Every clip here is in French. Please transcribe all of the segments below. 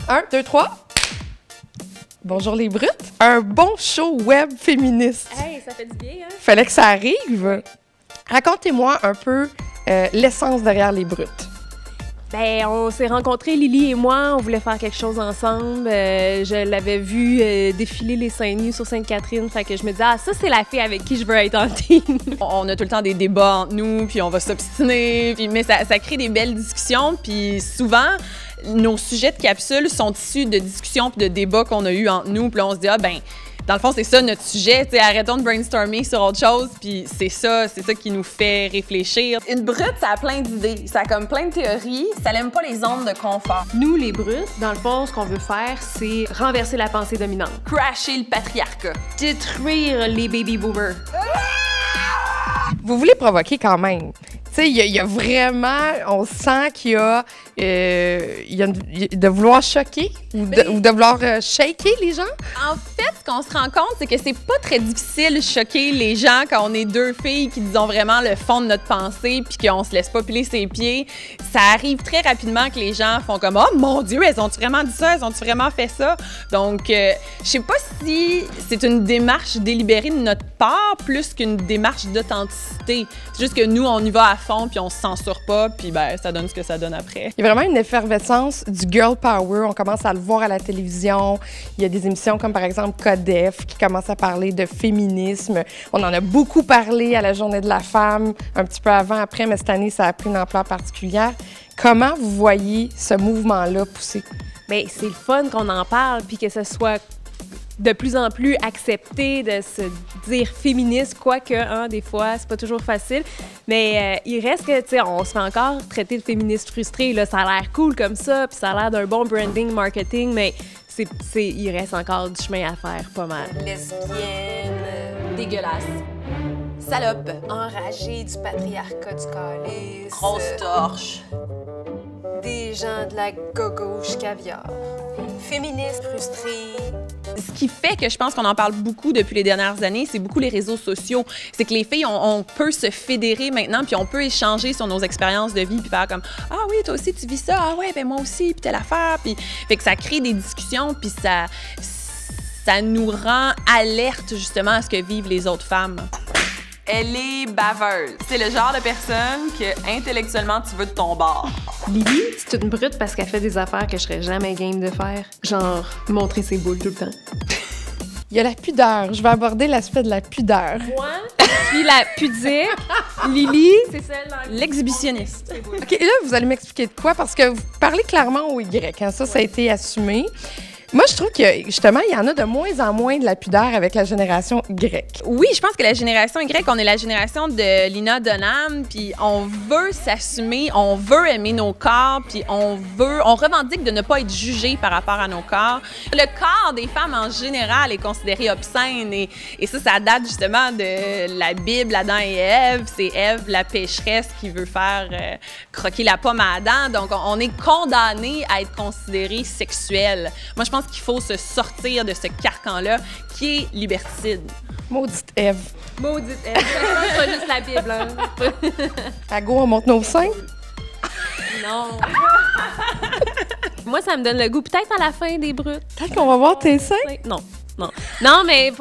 1, 2, 3. Bonjour les brutes. Un bon show web féministe. Hey, ça fait du bien, hein? Fallait que ça arrive. Racontez-moi un peu l'essence derrière les brutes. Ben, on s'est rencontrés, Lily et moi, on voulait faire quelque chose ensemble. Je l'avais vu défiler les seins nus sur Sainte-Catherine, fait que je me disais, ah, ça, c'est la fille avec qui je veux être en team. On a tout le temps des débats entre nous, puis on va s'obstiner, mais ça crée des belles discussions, puis souvent, nos sujets de capsule sont issus de discussions puis de débats qu'on a eus entre nous, puis là, on se dit, ah, ben, dans le fond, c'est ça notre sujet, t'sais, arrêtons de brainstormer sur autre chose, puis c'est ça qui nous fait réfléchir. Une brute, ça a plein d'idées, ça a comme plein de théories, ça n'aime pas les zones de confort. Nous, les brutes, dans le fond, ce qu'on veut faire, c'est renverser la pensée dominante. Crasher le patriarcat. Détruire les baby boomers. Vous voulez provoquer quand même. Tu sais, il y a vraiment, on sent qu'il y a, de vouloir choquer ou de vouloir shaker les gens. En fait, ce qu'on se rend compte, c'est que c'est pas très difficile de choquer les gens quand on est deux filles qui disons vraiment le fond de notre pensée puis qu'on se laisse pas piler ses pieds. Ça arrive très rapidement que les gens font comme « Oh mon Dieu, elles ont-tu vraiment dit ça? Elles ont-tu vraiment fait ça? » Donc, je sais pas si c'est une démarche délibérée de notre part plus qu'une démarche d'authenticité. C'est juste que nous, on y va à fond puis on se censure pas puis ben ça donne ce que ça donne après. Il y a vraiment une effervescence du girl power. On commence à le voir à la télévision. Il y a des émissions comme par exemple Codef qui commencent à parler de féminisme. On en a beaucoup parlé à la Journée de la femme, un petit peu avant, après, mais cette année, ça a pris une ampleur particulière. Comment vous voyez ce mouvement-là pousser? Bien, c'est le fun qu'on en parle puis que ce soit de plus en plus accepté de se dire féministe, quoique, hein, des fois, c'est pas toujours facile. Mais il reste que, tu sais, on se fait encore traiter de féministe frustré. Là, ça a l'air cool comme ça, puis ça a l'air d'un bon branding, marketing, mais il reste encore du chemin à faire, pas mal. Lesbienne, dégueulasse, salope, enragée du patriarcat du calice, Grosse torche. des gens de la gauche caviar, féministe frustrée. Ce qui fait que je pense qu'on en parle beaucoup depuis les dernières années, c'est beaucoup les réseaux sociaux. C'est que les filles, on peut se fédérer maintenant, puis on peut échanger sur nos expériences de vie, puis faire comme « Ah oui, toi aussi, tu vis ça? Ah ouais, ben moi aussi, puis telle affaire. » Puis fait que ça crée des discussions, puis ça nous rend alerte justement à ce que vivent les autres femmes. Elle est baveuse. C'est le genre de personne que intellectuellement tu veux de ton bord. Lily, c'est une brute parce qu'elle fait des affaires que je serais jamais game de faire. Genre, montrer ses boules tout le temps. Il y a la pudeur. Je vais aborder l'aspect de la pudeur. Moi, je suis la pudique. Lily, c'est celle dans L'exhibitionniste. OK, là, vous allez m'expliquer de quoi? Parce que vous parlez clairement au Y. Hein? Ça a été assumé. Moi, je trouve que, justement, il y en a de moins en moins de la pudeur avec la génération Y. Oui, je pense que la génération Y, on est la génération de Lina Dunham, puis on veut s'assumer, on veut aimer nos corps, puis on revendique de ne pas être jugé par rapport à nos corps. Le corps des femmes, en général, est considéré obscène, et ça date justement de la Bible, Adam et Ève. C'est Ève, la pécheresse, qui veut faire croquer la pomme à Adam. Donc, on est condamné à être considéré sexuel. Moi, je pense qu'il faut se sortir de ce carcan-là qui est liberticide. Maudite Ève. Maudite elle. C'est pas juste la Bible, hein. À go, on monte nos seins. Non. Moi, ça me donne le goût. Peut-être à la fin des brutes. Peut-être qu'on va voir tes seins. Non, non. Non, mais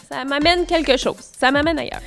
ça m'amène quelque chose. Ça m'amène ailleurs.